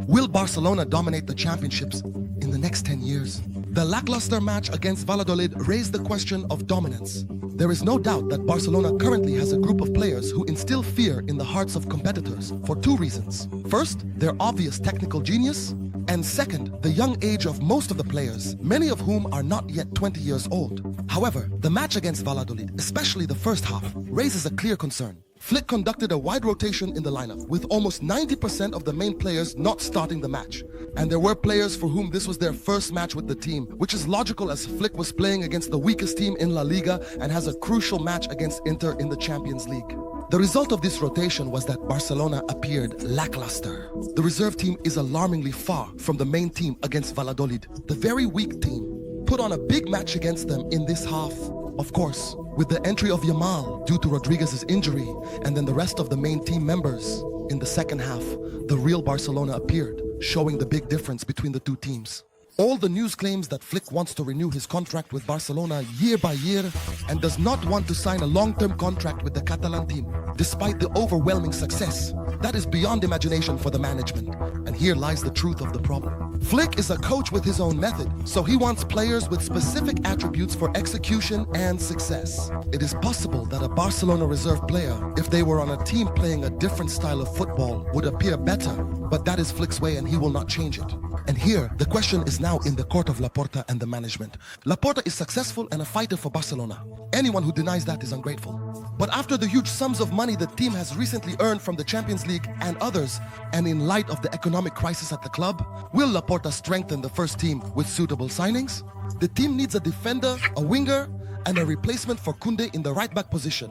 Will Barcelona dominate the championships in the next 10 years? The lackluster match against Valladolid raised the question of dominance. There is no doubt that Barcelona currently has a group of players who instill fear in the hearts of competitors for two reasons. First, their obvious technical genius, and second, the young age of most of the players, many of whom are not yet 20 years old. However, the match against Valladolid, especially the first half, raises a clear concern. Flick conducted a wide rotation in the lineup, with almost 90% of the main players not starting the match. And there were players for whom this was their first match with the team, which is logical as Flick was playing against the weakest team in La Liga and has a crucial match against Inter in the Champions League. The result of this rotation was that Barcelona appeared lackluster. The reserve team is alarmingly far from the main team against Valladolid. The very weak team put on a big match against them in this half. Of course, with the entry of Yamal due to Rodriguez's injury and then the rest of the main team members, in the second half, the real Barcelona appeared, showing the big difference between the two teams. All the news claims that Flick wants to renew his contract with Barcelona year by year and does not want to sign a long-term contract with the Catalan team, despite the overwhelming success. That is beyond imagination for the management, and here lies the truth of the problem. Flick is a coach with his own method, so he wants players with specific attributes for execution and success. It is possible that a Barcelona reserve player, if they were on a team playing a different style of football, would appear better, but that is Flick's way and he will not change it. And here, the question is now in the court of Laporta and the management. Laporta is successful and a fighter for Barcelona. Anyone who denies that is ungrateful. But after the huge sums of money the team has recently earned from the Champions League and others, and in light of the economic crisis at the club, will Laporta strengthen the first team with suitable signings? The team needs a defender, a winger, and a replacement for Koundé in the right-back position.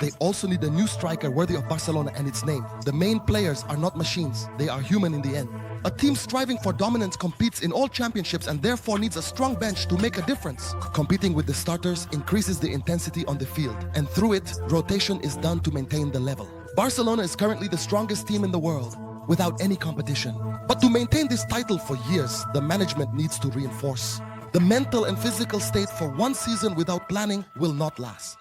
They also need a new striker worthy of Barcelona and its name. The main players are not machines, they are human in the end. A team striving for dominance competes in all championships and therefore needs a strong bench to make a difference. Competing with the starters increases the intensity on the field, and through it, rotation is done to maintain the level. Barcelona is currently the strongest team in the world, without any competition. But to maintain this title for years, the management needs to reinforce. The mental and physical state for one season without planning will not last.